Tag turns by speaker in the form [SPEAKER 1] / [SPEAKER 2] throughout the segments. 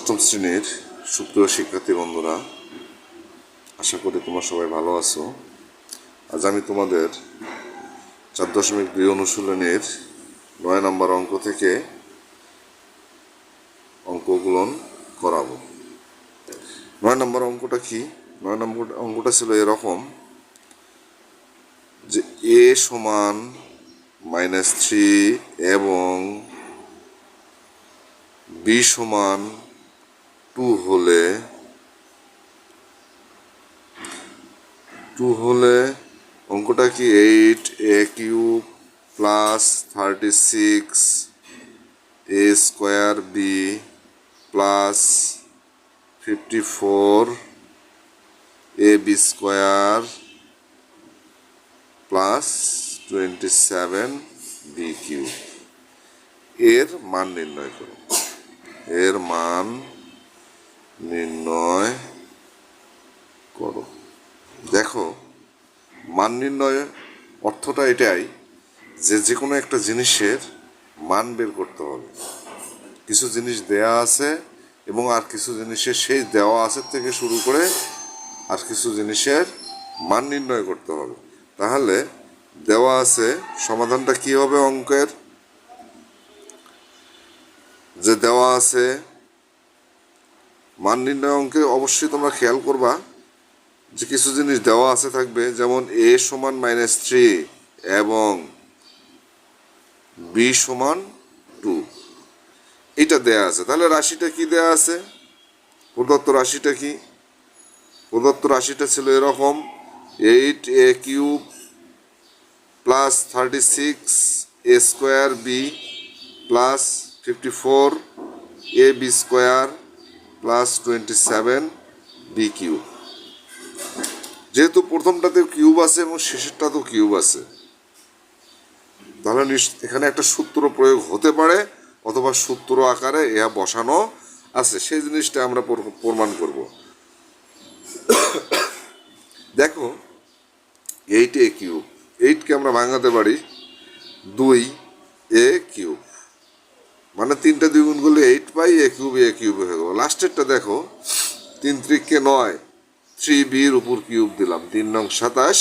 [SPEAKER 1] অষ্টম শ্রেণীর সুপ্রিয় শিক্ষার্থী বন্ধুরা, আশা করি তোমরা সবাই ভালো আছো। আজ আমি তোমাদের 4.2 অনুশীলনের 9 নম্বর অঙ্ক থেকে অঙ্কগুলো করাবো। 9 নম্বর অঙ্কটা কি? 9 নম্বর অঙ্কটা ছিল এরকম যে a সমান -3 এবং b সমান 2 হলে অঙ্কটা কি 8a³ plus 36a² b plus 54ab² plus 27b³ এর মান নির্ণয় করো। এর মান নির্ণয় করো। দেখো, মান নির্ণয় অর্থটা এটাই যে কোনো একটা জিনিসের মান বের করতে হবে। কিছু জিনিস দেয়া আছে এবং আর কিছু জিনিসের সেই দেওয়া আছে থেকে শুরু করে আর কিছু জিনিসের মান নির্ণয় করতে হবে। তাহলে দেওয়া আছে, সমাধানটা কি হবে অঙ্কের? যে দেওয়া আছে মান নির্ণয় অঙ্কে অবশ্যই তোমরা খেয়াল করবা যে কিছু জিনিস দেওয়া আছে থাকবে, যেমন a সমান -3 এবং b সমান 2, এটা দেয়া আছে। তাহলে রাশিটা কি দেয়া আছে? প্রদত্ত রাশিটা কি? প্রদত্ত রাশিটা ছিল এরকম 8a³ plus 36a² b plus 54ab² plus 27b³ যেহেতু প্রথমটাতেও কিউব আছে এবং শেষেরটাতেও কিউব আছে, তাহলে এখানে একটা সূত্র প্রয়োগ হতে পারে অথবা সূত্র আকারে ইহা বসানো আছে, সেই জিনিসটা আমরা প্রমাণ করব। দেখো, 8a³ 8কে আমরা ভাঙাতে পারি 2a³ মানে 3টা 2 গুণ করলে 8 পাই, a³ হয়ে গেল। লাস্টেরটা দেখো, 3 × 9 3b এর উপর কিউব দিলাম, 3 নং 27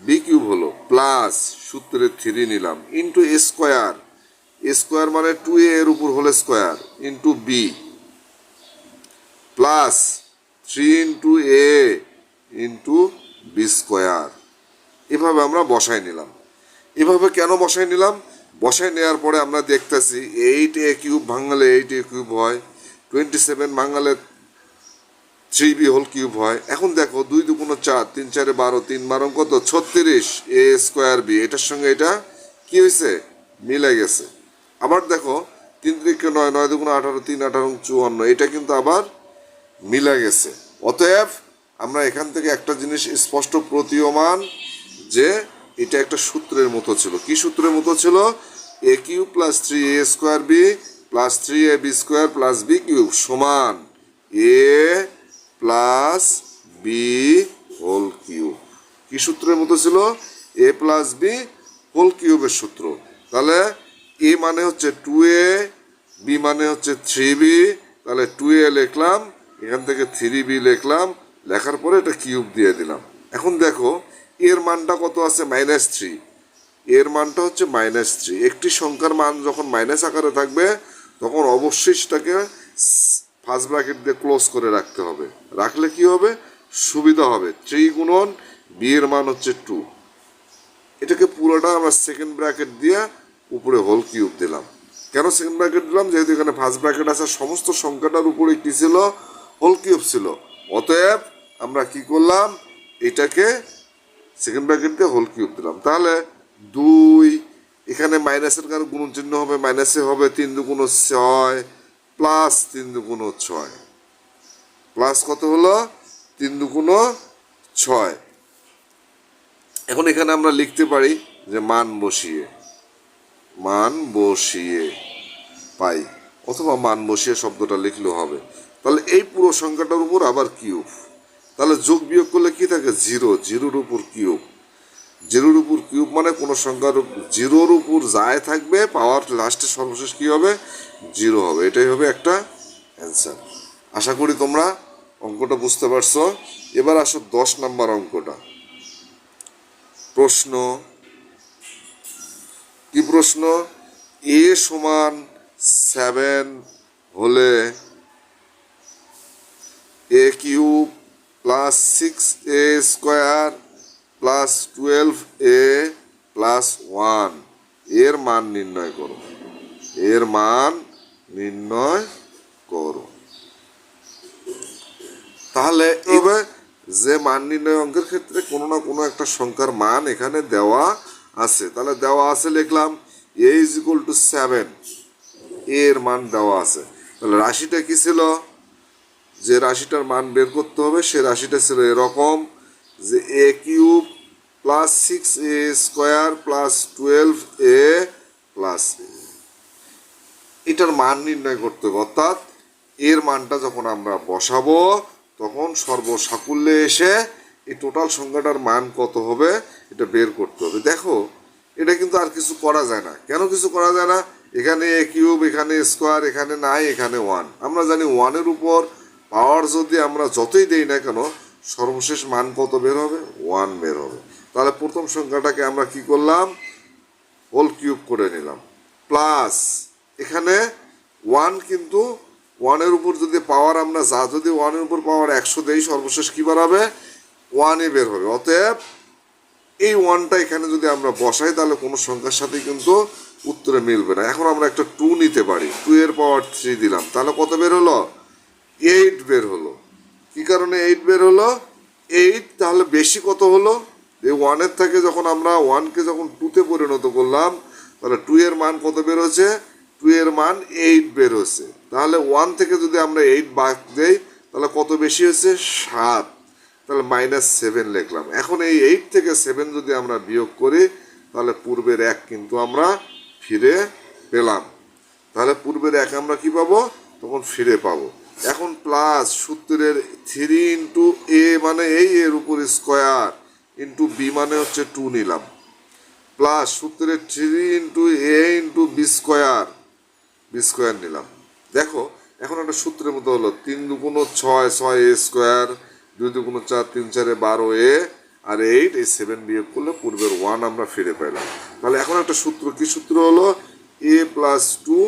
[SPEAKER 1] b³ হলো, প্লাস সূত্রে 3 নিলাম ইন্টু স্কোয়ার মানে 2a এর উপর হলে square into b plus 3 × a into b²। এভাবে আমরা বসাই নিলাম। এভাবে কেন বসাই নিলাম? বসাই নেওয়ার পরে আমরা দেখতেছি 8a³ ভাঙালে 8a³ হয়, 27 ভাঙালে 3b³ হয়। এখন দেখো 2 × 2 = 4, 3 × 4 = 12, 3 × 12 কত? 36a² b, এটার সঙ্গে এটা কি হয়েছে? মিলে গেছে। আবার দেখো 3 × 9 9 × 2 = 18, 3 × 18 = 54, এটা কিন্তু আবার মিলে গেছে। অতএব আমরা এখান থেকে একটা জিনিস স্পষ্ট প্রতীয়মান যে এটা একটা সূত্রের মতো ছিল। কি সূত্রের মতো ছিল? a³ plus 3a² b plus 3ab² plus b³ সমান a প্লাস b³ কি সূত্রের মতো ছিল? a প্লাস b³ সূত্র। তাহলে a মানে হচ্ছে 2a, b মানে হচ্ছে 3b, তাহলে 2a লিখলাম, এখান থেকে 3b লিখলাম, লেখার পরে এটা কিউব দিয়ে দিলাম। এখন দেখো এর মানটা কত আছে? -3। এর মানটা হচ্ছে -3। একটি সংখ্যার মান যখন মাইনাস আকারে থাকবে তখন অবশ্যই সেটাকে ফার্স্ট ব্র্যাকেট দিয়ে ক্লোজ করে রাখতে হবে। রাখলে কি হবে? সুবিধা হবে। 3 গুণন b এর মান হচ্ছে 2, এটাকে পুরোটা আমরা সেকেন্ড ব্র্যাকেট দিয়ে উপরে হোল কিউব দিলাম। কেন সেকেন্ড ব্র্যাকেট দিলাম? যেহেতু এখানে ফার্স্ট ব্র্যাকেট আছে, সমস্ত সংখ্যাটার উপরে কি ছিল? হোল কিউব ছিল। অতএব আমরা কি করলাম? এটাকে সেকেন্ড ব্র্যাকেট দিয়ে হোল কিউব দিলাম। তাহলে 2, এখানে মাইনাসের কারণে গুণন চিহ্ন হবে, মাইনাসে হবে 3 × 2 = 6 প্লাস 3 × 2 = 6 প্লাস কত হলো? 3 × 2 = 6। এখন এখানে আমরা লিখতে পারি যে মান বসিয়ে পাই, অথবা মান বসিয়ে শব্দটা লিখলেও হবে। তাহলে এই পুরো সংখ্যাটার উপর আবার কিউব, তাহলে যোগ বিয়োগ করলে কি থাকে? 0, 0-র উপর কিউব। 0-র উপর কিউব মানে কোনো সংখ্যার 0-র উপর যায় থাকবে, পাওয়ার লাস্টে সর্বশেষ কি হবে? 0 হবে। এটাই হবে একটা অ্যান্সার। আশা করি তোমরা অঙ্কটা বুঝতে পারছো। এবার আসো 10 নম্বর অঙ্কটা। প্রশ্ন, কি প্রশ্ন? এ সমান 7 হলে a cube plus 6a square plus 12a plus 1 এর মান নির্ণয় করো। এর মান নির্ণয় করো। তাহলে এইভাবে যে মান নির্ণয় অঙ্কের ক্ষেত্রে কোনো না কোনো একটা সংখ্যার মান এখানে দেওয়া আছে। তাহলে দেওয়া আছে লিখলাম a ইজ ইকুয়াল টু 7, এর মান দেওয়া আছে। তাহলে রাশিটা কি ছিল? যে রাশিটার মান বের করতে হবে সে রাশিটা ছিল এরকম যে a cube plus 6a square plus 12a plus, এটার মান নির্ণয় করতে হবে। অর্থাৎ এর মানটা যখন আমরা বসাবো তখন সর্বসাকুল্যে এসে এই টোটাল সংখ্যাটার মান কত হবে এটা বের করতে হবে। দেখো এটা কিন্তু আর কিছু করা যায় না। কেন কিছু করা যায় না? এখানে এ কিউব, এখানে স্কোয়ার, এখানে নাই, এখানে 1। আমরা জানি 1-এর উপর পাওয়ার যদি আমরা যতই দেই না কেন সর্বশেষ মান কত বের হবে? 1 বের হবে। তাহলে প্রথম সংখ্যাটাকে আমরা কি করলাম? হোল কিউব করে নিলাম। প্লাস এখানে 1, কিন্তু 1-এর উপর যদি পাওয়ার আমরা যদি 1-এর উপর পাওয়ার 100 দেই সর্বশেষ কি বেরোবে? 1-ই বের হবে। অতএব এই 1টা এখানে যদি আমরা বসাই তাহলে কোনো সংখ্যার সাথে কিন্তু উত্তরে মিলবে না। এখন আমরা একটা 2 নিতে পারি। 2-এর পাওয়ার 3 দিলাম, তাহলে কত বের হলো? 8 বের হলো। কি কারণে 8 বের হলো? 8 তাহলে বেশি কত হলো? এই 1-এর থেকে যখন আমরা 1কে যখন 2-তে পরিণত করলাম তাহলে 2-এর মান কত বের হচ্ছে? 2-এর মান 8 বের হচ্ছে। তাহলে 1 থেকে যদি আমরা 8 বাদ দেই তাহলে কত বেশি হচ্ছে? 7। তাহলে -7 লিখলাম। এখন এই 8 থেকে 7 যদি আমরা বিয়োগ করি তাহলে পূর্বের 1 কিন্তু আমরা ফিরে পেলাম। তাহলে পূর্বের 1 আমরা কি পাবো? তখন ফিরে পাবো। এখন প্লাস সূত্রের 3 ইন্টু এ মানে এই এর উপর স্কোয়ার ইন্টু বি মানে হচ্ছে 2 নিলাম, প্লাস সূত্রের 3 into a into B square নিলাম। দেখো এখন একটা সূত্রের মতো হলো 3 দুগুণ 6, 6 এ স্কোয়ার, 2 দুগুণ 4, 3 4 12 এ, আর 8 এই 7 বিয়োগ করলে পূর্বের 1 আমরা ফিরে পেলাম। তাহলে এখন একটা সূত্র, কি সূত্র হলো? a প্লাস 2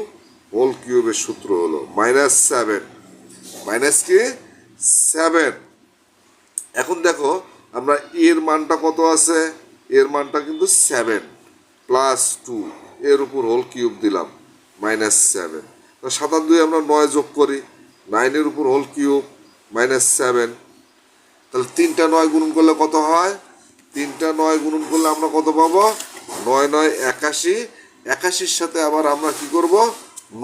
[SPEAKER 1] হোল কিউবের সূত্র হলো -7, মাইনাস কি 7। এখন দেখো আমরা এর মানটা কত আছে? এর মানটা কিন্তু 7 প্লাস 2 এর উপর হোল কিউব দিলাম -7। 7 আর 2 আমরা 9 যোগ করি, 9-এর উপর হোল কিউব -7। তাহলে 3টা 9 গুণন করলে কত হয়? 3টা 9 গুণন করলে আমরা কত পাবো? 9 9 81। 81-র সাথে আবার আমরা কি করব?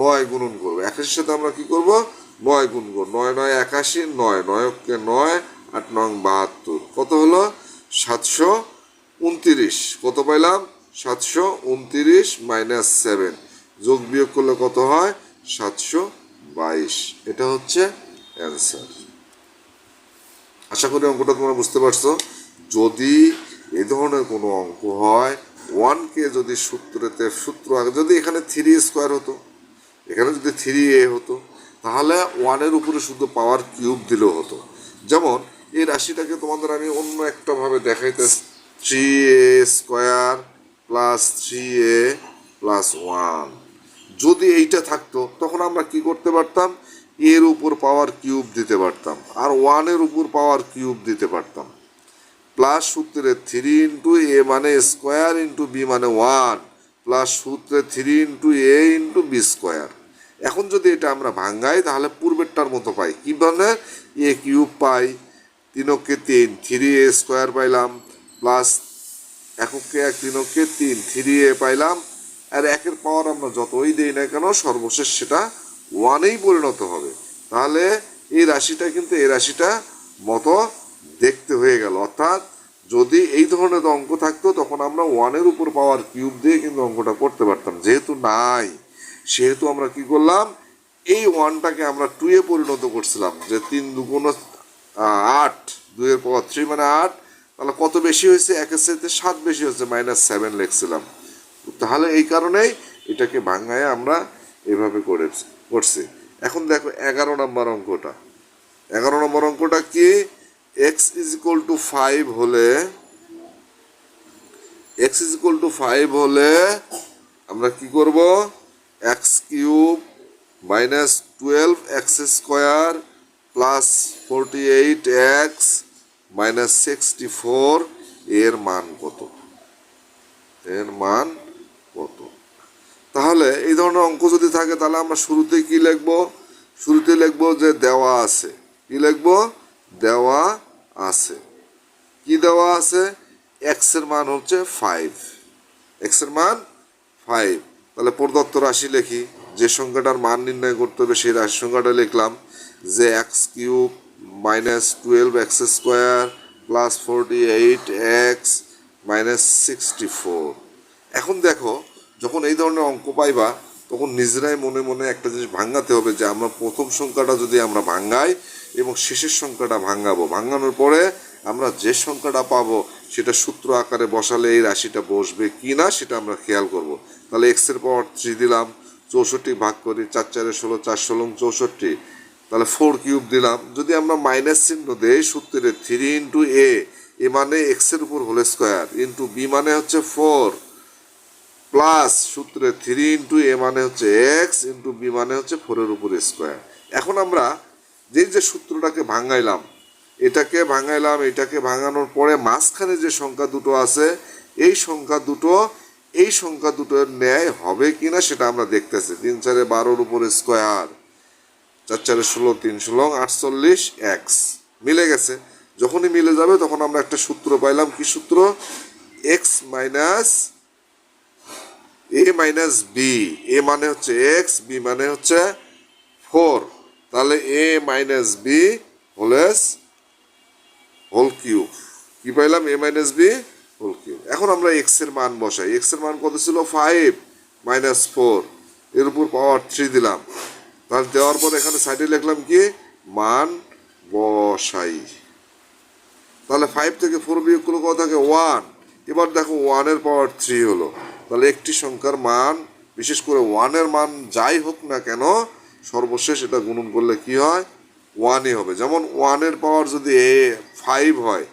[SPEAKER 1] 9 গুণন করব। 81-র সাথে আমরা কি করব? 9 গুণ করব। 9 9 81, 9 9কে 9, 8 9 72, কত হলো? 729। কত পাইলাম? 729 -7 যোগ বিয়োগ করলে কত হয়? 722। এটা হচ্ছে অ্যান্সার। আশা করি অঙ্কটা তোমরা বুঝতে পারছো। যদি এই ধরনের কোনো অঙ্ক হয় 1কে যদি সূত্র আগে যদি এখানে 3 স্কোয়ার হতো, এখানে যদি 3a হতো তাহলে 1-এর উপরে শুধু পাওয়ার কিউব দিলেও হতো। যেমন এই রাশিটাকে তোমাদের আমি অন্য একটা ভাবে দেখাইতেছি, 3a square plus 3a plus 1। যদি এইটা থাকতো তখন আমরা কি করতে পারতাম? এর উপর পাওয়ার কিউব দিতে পারতাম আর 1-এর উপর পাওয়ার কিউব দিতে পারতাম। প্লাস সূত্রে 3 ইন্টু এ মানে স্কোয়ার ইন্টু বি মানে 1 প্লাস সূত্রে 3 into a into B square. এখন যদি এটা আমরা ভাঙ্গাই তাহলে পূর্বেরটার মতো পাই। কি মানে এ কিউব পাই, 3কে 3, 3a স্কোয়ার পাইলাম, প্লাস 1কে 1, 3কে 3, 3a পাইলাম। আর 1-এর পাওয়ার আমরা যতই দেই না কেন সর্বশেষ সেটা 1-এই পরিণত হবে। তাহলে এই রাশিটা কিন্তু এই রাশিটা মতো দেখতে হয়ে গেল। অর্থাৎ যদি এই ধরনের অঙ্ক থাকতো তখন আমরা 1-এর উপর পাওয়ার কিউব দিয়ে কিন্তু অঙ্কটা করতে পারতাম। যেহেতু নাই সেহেতু আমরা কি করলাম? এই 1টাকে আমরা 2-এ পরিণত করছিলাম, যে 3 দুগুণ 8, 2-এর পাওয়ার 3 মানে 8। তাহলে কত বেশি হয়েছে? 1-এর সাথে 7 বেশি হচ্ছে, -7 লিখছিলাম। তাহলে এই কারণেই এটাকে ভাঙায় আমরা এভাবে করছি। এখন দেখো 11 নম্বর অঙ্কটা। 11 নম্বর অঙ্কটা কি, x ইজ ইকুয়াল টু 5 হলে আমরা কি করব, x cube minus 12x² plus 48x minus 64 এর মান কত? তাহলে এই ধরনের অঙ্ক যদি থাকে তাহলে আমরা শুরুতেই কি লিখবো? শুরুতে লিখবো যে দেওয়া আছে। কি লিখবো? দেওয়া আছে। কি দেওয়া আছে? এক্স এর মান হচ্ছে 5। এক্স এর মান 5। তাহলে প্রদত্ত রাশি লিখি, যে সংখ্যাটার মান নির্ণয় করতে হবে সেই রাশি সংখ্যাটা লিখলাম, যে x cube minus 12x² plus 48x minus 64। এখন দেখো, যখন এই ধরনের অঙ্ক পাইবা তখন নিজেরাই মনে মনে একটা জিনিস ভাঙাতে হবে, যে আমরা প্রথম সংখ্যাটা যদি আমরা ভাঙাই এবং শেষের সংখ্যাটা ভাঙাবো, ভাঙানোর পরে আমরা যে সংখ্যাটা পাবো সেটা সূত্র আকারে বসালে এই রাশিটা বসবে কি না সেটা আমরা খেয়াল করব। তাহলে এক্স এর পাওয়ার 3 দিলাম, 64 ভাগ করি, 4 4 16, 4 16 64, তাহলে 4 কিউব দিলাম। যদি আমরা মাইনাস চিহ্ন দেই সূত্রে 3 ইন্টু এ মানে এক্স এর উপর হোল স্কোয়ার, ইন্টু বি মানে হচ্ছে 4, প্লাস সূত্রে 3 ইন্টু এ মানে হচ্ছে এক্স, ইন্টু বি মানে হচ্ছে 4 এর উপর স্কোয়ার। এখন আমরা যে সূত্রটাকে ভাঙাইলাম, এটাকে ভাঙানোর পরে মাঝখানে যে সংখ্যা দুটো আছে এই সংখ্যা দুটোর ন্যায় হবে কিনা সেটা আমরা দেখতেছি। 3 4 12 উপর স্কোয়ার, 4 4 16, 3 16 48 এক্স মিলে গেছে। যখনই মিলে যাবে তখন আমরা একটা সূত্র পাইলাম। কি সূত্র? এক্স মাইনাস এ মাইনাস বি। এ মানে হচ্ছে এক্স, বি মানে হচ্ছে 4। তাহলে এ মাইনাস বি হোল কিউব। কি পাইলাম? এ মাইনাস বি হোল কিউব। এখন আমরা এক্স এর মান বসাই। এক্স এর মান কত ছিল? 5 মাইনাস 4, এর উপর পাওয়ার 3 দিলাম। তাহলে দেওয়ার পর এখানে সাইডে লিখলাম কি, মান বসাই। তাহলে 5 থেকে 4 বিয়োগ করলে কত থাকে? 1। এবার দেখো 1 এর পাওয়ার 3 হলো। তাহলে একটি সংখ্যার মান, বিশেষ করে 1 এর মান যাই হোক না কেন, সর্বশেষ এটা গুণন করলে কি হয়? 1ই হবে। যেমন 1 এর পাওয়ার যদি 5 হয়,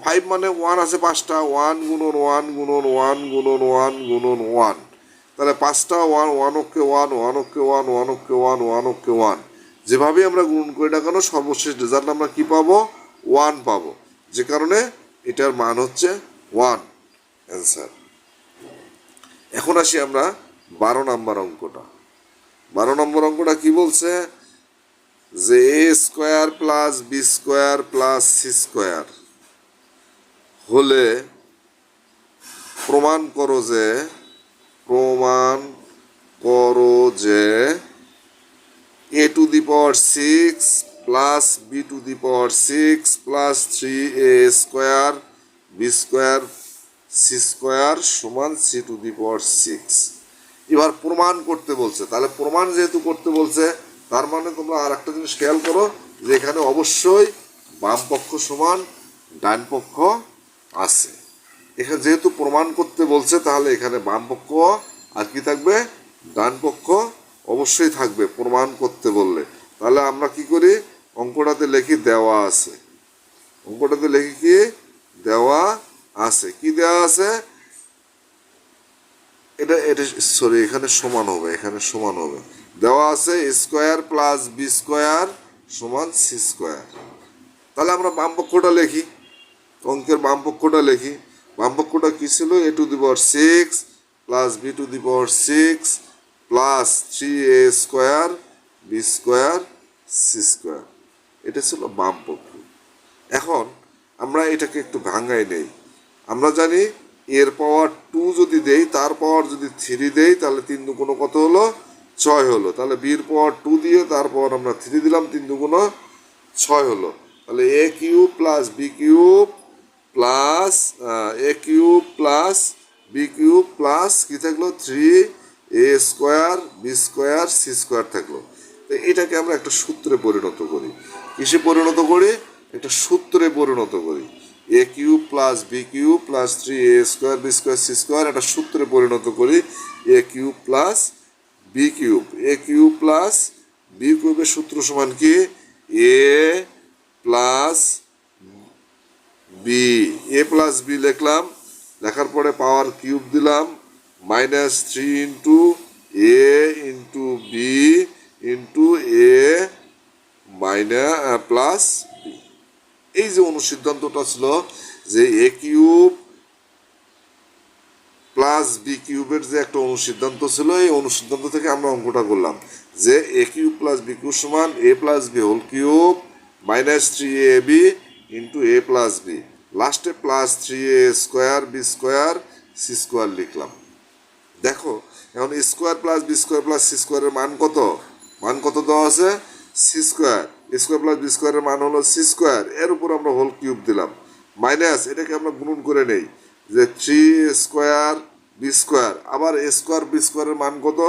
[SPEAKER 1] 5 মানে 1 আছে 5টা, 1 গুণন 1 গুণন 1 গুণন 1 গুণন 1, তাহলে 5টা 1, 1 অক্ষে 1, 1 অক্ষে 1, 1 অক্ষে 1, 1 অক্ষে 1, যেভাবেই আমরা গুণন করি না কেন সর্বশেষ রেজাল্ট আমরা কি পাবো? 1 পাবো। যে কারণে এটার মান হচ্ছে 1, অ্যান্সার। এখন আসি আমরা 12 নম্বর অঙ্কটা। 12 নম্বর অঙ্কটা কি বলছে? যে a square plus b square plus c square হলে প্রমাণ করো যে a to the power 6 plus b to the power 6 plus 3a square b square c square সমান সি টু দি পাওয়ার 6। এবার প্রমাণ করতে বলছে। তাহলে প্রমাণ যেহেতু করতে বলছে, তার মানে তোমরা আর একটা জিনিস খেয়াল করো, যে এখানে অবশ্যই বাম পক্ষ সমান ডান পক্ষ আছে। এখানে যেহেতু প্রমাণ করতে বলছে তাহলে এখানে বাম পক্ষ আর কি থাকবে? ডান পক্ষ অবশ্যই থাকবে প্রমাণ করতে বললে। তাহলে আমরা কি করি? অঙ্কটাতে লিখি দেওয়া আছে। অঙ্কটাতে লিখি কি? দেওয়া আছে। কি দেওয়া আছে? এটা সরি, এখানে সমান হবে। দেওয়া আছে স্কোয়ার প্লাস বি স্কোয়ার সমান সি স্কোয়ার। তাহলে আমরা বাম পক্ষটা লিখি, অঙ্কের বাম পক্ষটা লিখি। বাম পক্ষটা কি ছিল? A to the power 6 plus b to the power 6 plus 3a square b square c square. এটা ছিল বাম পক্ষ। এখন আমরা এটাকে একটু ভাঙাই নেই। আমরা জানি এর পাওয়ার 2 যদি দেই, তার পাওয়ার যদি 3 দেই, তাহলে 3 দুগুণ কত হলো? 6 হলো। তাহলে বির পাওয়ার 2 দিয়ে তার পাওয়ার আমরা 3 দিলাম, 3 দুগুণ 6 হলো। তাহলে a cube plus b cube plus a cube plus b cube plus কি থাকলো? 3a square b square c square থাকলো। তো এটাকে আমরা একটা সূত্রে পরিণত করি। কিসে পরিণত করি? একটা সূত্রে পরিণত করি। A cube plus b cube plus 3a square b square c square একটা সূত্রে পরিণত করি। A cube plus b cube, a cube plus b কিউবের সূত্র সমান কি a plus b, a plus b লিখলাম, লেখার পরে পাওয়ার কিউব দিলাম, -3 into a into b into a plus b. এই যে অনুসিদ্ধান্তটা ছিল যে এ কিউব প্লাস বি কিউবের যে একটা অনুসিদ্ধান্ত ছিল, এই অনুসিদ্ধান্ত থেকে আমরা অঙ্কটা করলাম যে a cube plus b cube সমান a plus b whole cube -3ab into a plus b, লাস্টে +3a square b square c square লিখলাম। দেখো এখন square plus b square plus c স্কোয়ারের মান কত? মান কত দেওয়া আছে? C square. Square plus b স্কোয়ারের মান হলো সি স্কোয়ার, এর উপর আমরা হোল কিউব দিলাম, মাইনাস এটাকে আমরা গুণন করে নেই যে 3 স্কোয়ার বি স্কোয়ার, আবার এ স্কোয়ার বি স্কোয়ারের মান কত?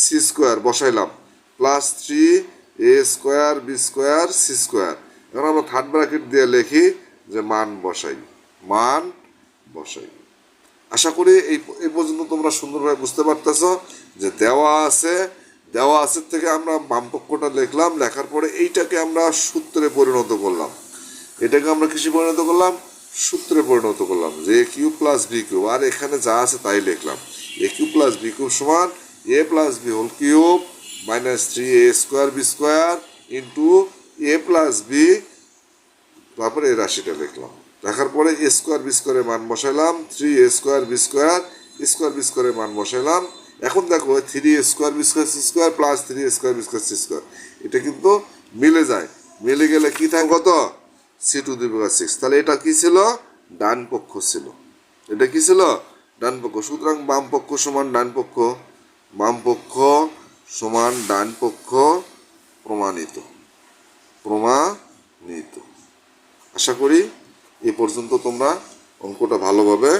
[SPEAKER 1] সি স্কোয়ার বসাইলাম, +3 a square b square c square. এখন আমরা থার্ড ব্র্যাকেট দিয়ে লিখি যে মান বসাই, মান বসাই। আশা করি এই পর্যন্ত তোমরা সুন্দরভাবে বুঝতে পারতেছ যে দেওয়া আছে থেকে আমরা বামপক্ষটা লিখলাম, লেখার পরে এইটাকে আমরা সূত্রে পরিণত করলাম, এটাকে আমরা কিসে পরিণত করলাম? সূত্রে পরিণত করলাম যে a cube plus b cube, আর এখানে যা আছে তাই লিখলাম, a cube plus b cube সমান a plus b whole cube -3a square b square into a plus b, তারপরে এই রাশিটা লিখলাম, লেখার পরে এ স্কোয়ার বি স্কোয়ারের মান বসাইলাম, 3a square b square b স্কোয়ারের মান বসাইলাম। এখন দেখো 3a square b square c square plus 3a square b square c square, এটা কিন্তু মিলে যায়, মিলে গেলে কি থাকে কত? c⁻6। তাহলে এটা কি ছিল? ডান পক্ষ ছিল, এটা কি ছিল? ডান পক্ষ। সুতরাং বাম পক্ষ সমান ডান পক্ষ, বাম পক্ষ সমান ডান পক্ষ প্রমাণিত, প্রমাণিত। আশা করি এ পর্যন্ত তোমরা অঙ্কটা ভালোভাবে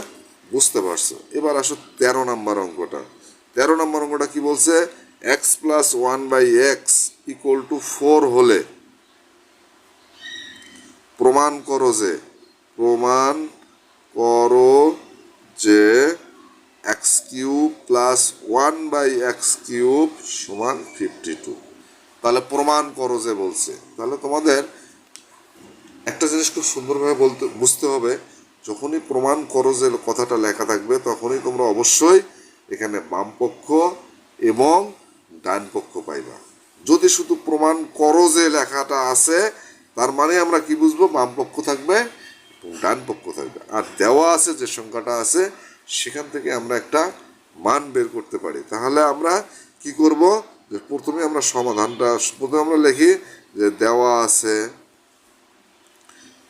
[SPEAKER 1] বুঝতে পারছো। এবার আসো 13 নম্বর অঙ্কটা। 13 নম্বর অঙ্কটা কি বলছে? x plus 1/x equal to 4 হলে প্রমাণ করো যে x cube plus 1/x cube সমান 52। তাহলে প্রমাণ করো যে বলছে, তাহলে তোমাদের একটা জিনিস খুব সুন্দরভাবে বুঝতে হবে, যখনই প্রমাণ করো যে কথাটা লেখা থাকবে তখনই তোমরা অবশ্যই এখানে বাম পক্ষ এবং ডান পক্ষ পাইবা। যদি শুধু প্রমাণ করো যে লেখাটা আছে, তার মানে আমরা কি বুঝবো? বাম পক্ষ থাকবে এবং ডান পক্ষ থাকবে, আর দেওয়া আছে যে সংখ্যাটা আছে সেখান থেকে আমরা একটা মান বের করতে পারি। তাহলে আমরা কি করব? যে প্রথমে আমরা সমাধানটা প্রথমে আমরা লিখি যে দেওয়া আছে,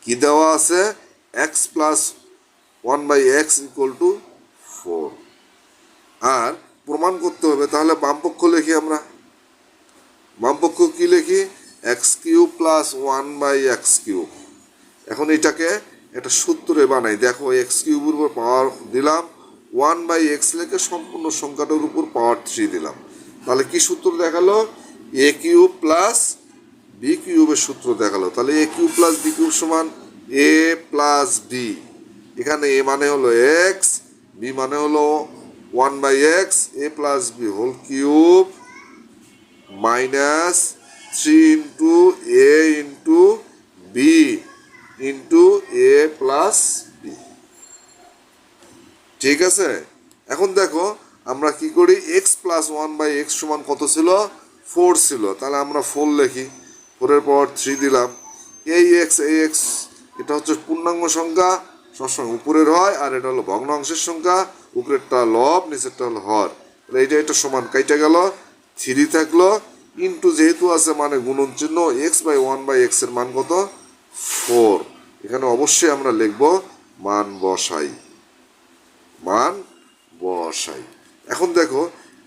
[SPEAKER 1] কি দেওয়া আছে? x plus 1/x equal to 4, আর প্রমাণ করতে হবে, তাহলে বামপক্ষ লিখি আমরা, বামপক্ষ কি লিখি? x cube plus 1/x cube. এখন এটাকে একটা সূত্রে বানাই, দেখো x কিউবের উপর পাওয়ার দিলাম, 1/x লিখে সম্পূর্ণ সংখ্যাটার উপর পাওয়ার 3 দিলাম, তাহলে কি সূত্র দেখালো? a কিউব প্লাস বি কিউবের সূত্র দেখালো। তাহলে a cube plus b cube সমান এ প্লাস বি, এখানে এ মানে হলো এক্স, বি মানে হলো 1/x, a plus b whole cube -3 into a into b into a plus b. ঠিক আছে, এখন দেখো আমরা কি করি? এক্স প্লাস 1/x সমান কত ছিল? 4 ছিল, তাহলে আমরা 4 লিখি, 4-এর পাওয়ার 3 দিলাম। এই এক্স এটা হচ্ছে পূর্ণাঙ্গ সংখ্যা, সবসময় উপরের হয়, আর এটা হলো ভগ্নাংশের সংখ্যা, উপরেরটা লব নিচেরটা হলো হর, তাহলে এটা সমান কাইটা গেল, 3 থাকলো, ইন্টু যেহেতু আছে মানে গুণন চিহ্ন, x/1/x এর মান কত? 4। এখানে অবশ্যই আমরা লিখব মান বসাই, মান বসাই। এখন দেখো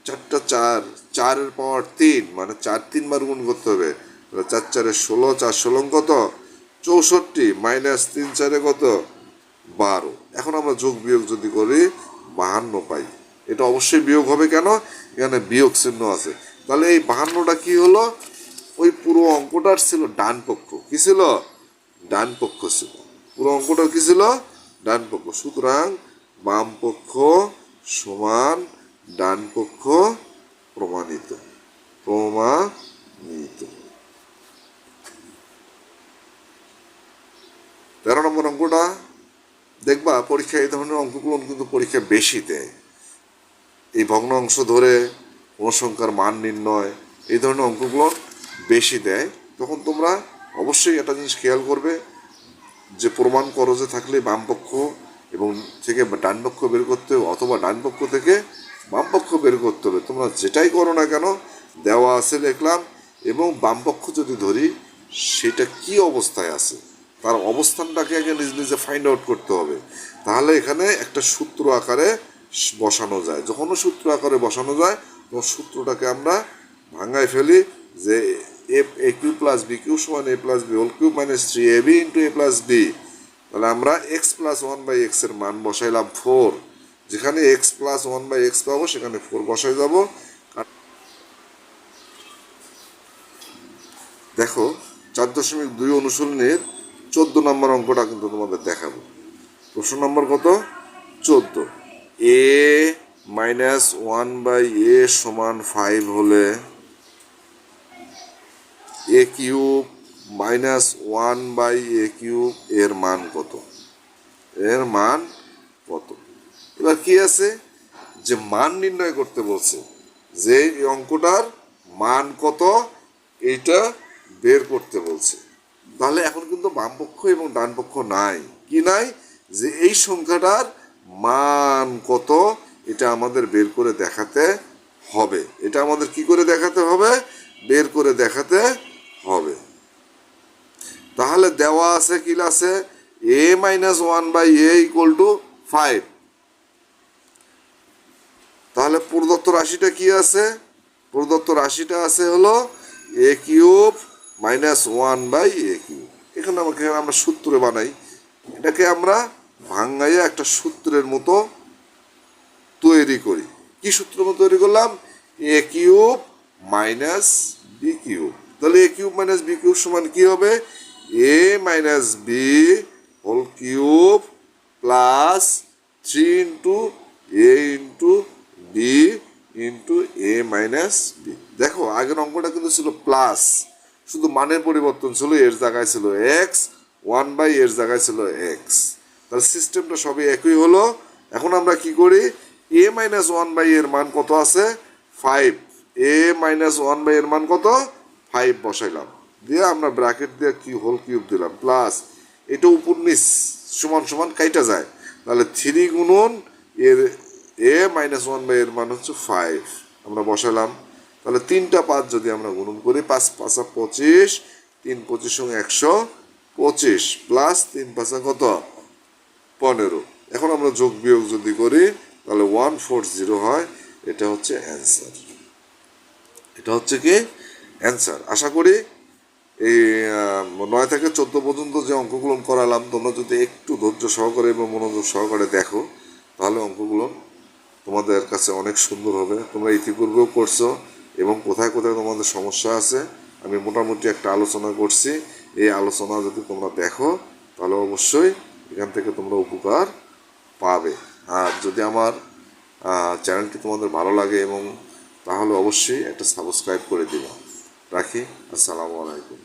[SPEAKER 1] 4টা 4, 4-এর পাওয়ার 3 মানে 4 3 বার গুণ করতে হবে, 4×4 = 16, 4 16 কত? 64, -3 4 কত? 12। এখন আমরা যোগ বিয়োগ যদি করি 52 পাই, এটা অবশ্যই বিয়োগ হবে, কেন? এখানে বিয়োগ চিহ্ন আছে। তাহলে এই 52টা কি হলো? ওই পুরো অঙ্কটার ছিল ডান পক্ষ, কি ছিল? ডান পক্ষ ছিল, পুরো অঙ্কটার কি ছিল? ডান পক্ষ। সুতরাং বাম পক্ষ সমান ডান পক্ষ প্রমাণিত, প্রমাণিত। নিহিত। 13 নম্বর অঙ্কটা দেখবা, পরীক্ষায় এই ধরনের অঙ্কগুলো কিন্তু পরীক্ষা বেশি দেয়। এই ভগ্নাংশ ধরে কোন সংখ্যার মান নির্ণয়, এই ধরনের অঙ্কগুলো বেশি দেয়। তখন তোমরা অবশ্যই একটা জিনিস খেয়াল করবে যে প্রমাণ করজে থাকলে বাম পক্ষ এবং থেকে ডান পক্ষ বের করতে হবে, অথবা ডান পক্ষ থেকে বাম পক্ষ বের করতে হবে। তোমরা যেটাই করো না কেন, দেওয়া আছে লিখলাম, এবং বাম পক্ষ যদি ধরি সেটা কি অবস্থায় আছে তার অবস্থানটাকে আগে নিজ নিজে ফাইন্ড আউট করতে হবে। তাহলে এখানে একটা সূত্র আকারে বসানো যায়। যখনও সূত্র আকারে বসানো যায় তখন সূত্রটাকে আমরা ভাঙায় ফেলি যে a cube plus b cube সমান a plus b whole cube minus 3ab into a plus b. তাহলে আমরা এক্স প্লাস 1/x এর মান বসাইলাম 4। যেখানে এক্স প্লাস 1/x পাবো সেখানে 4 বসাই যাব। দেখো 4.2 অনুশীলনের 14 নম্বর অঙ্কটা কিন্তু তোমাদের দেখাবো। প্রশ্ন নম্বর কত? 14। এ মাইনাস 1/a সমান 5 হলে a cube minus 1/a cube এর মান কত? এর মান কত? এবার কি আছে যে মান নির্ণয় করতে বলছে, যে এই অঙ্কটার মান কত এইটা বের করতে বলছে। তাহলে এখন কিন্তু বাম পক্ষ এবং ডান পক্ষ নাই। কি নাই? যে এই সংখ্যাটার মান কত এটা আমাদের বের করে দেখাতে হবে। এটা আমাদের কি করে দেখাতে হবে? বের করে দেখাতে হবে। তাহলে দেওয়া আছে কি আছে? a minus 1/a equal to 5। তাহলে প্রদত্ত রাশিটা কি আছে? প্রদত্ত রাশিটা আছে হলো a cube minus 1/a cube. এখানে আমরা সূত্র বানাই, এটাকে আমরা ভাঙাইয়া একটা সূত্রের মতো তৈরি করি। কি সূত্র মতো তৈরি করলাম? a cube minus b cube. তাহলে a cube minus b cube সমান কি হবে? a minus b whole cube plus 3 into a into b into a minus b. দেখো আগের অঙ্কটা কিন্তু ছিল প্লাস, শুধু মানের পরিবর্তন ছিল, এর জায়গায় ছিল এক্স, 1/, এর জায়গায় ছিল এক্স। তাহলে সিস্টেমটা সবই একই হলো। এখন আমরা কি করি? a মাইনাস 1/, এর মান কত আছে? 5। a মাইনাস 1/, এর মান কত? 5 বসাইলাম, দিয়ে আমরা ব্র্যাকেট দিয়ে কি হোল কিউব দিলাম, প্লাস এটা উপর নিচ সমান সমান কাইটা যায়। তাহলে 3 গুণন এর a মাইনাস 1/, এর মান হচ্ছে 5 আমরা বসালাম। তাহলে 3টা 5 যদি আমরা গুণন করি, 5 5 25, 3 25 সঙ্গে 125 প্লাস 3 5 কত? 15। এখন আমরা যোগ বিয়োগ যদি করি তাহলে 140 হয়। এটা হচ্ছে অ্যান্সার। এটা হচ্ছে কি অ্যান্সার। আশা করি এই 9 থেকে 14 পর্যন্ত যে অঙ্কগুলো করালাম তোমরা যদি একটু ধৈর্য সহকারে এবং মনোযোগ সহকারে দেখো তাহলে অঙ্কগুলো তোমাদের কাছে অনেক সুন্দর হবে। তোমরা ইতিপূর্বেও করছো এবং কোথায় কোথায় তোমাদের সমস্যা আছে আমি মোটামুটি একটা আলোচনা করছি। এই আলোচনা যদি তোমরা দেখো তাহলে অবশ্যই এখান থেকে তোমরা উপকার পাবে। আর যদি আমার চ্যানেলটি তোমাদের ভালো লাগে এবং তাহলে অবশ্যই একটা সাবস্ক্রাইব করে দিবা। রাখি। আসসালামু আলাইকুম।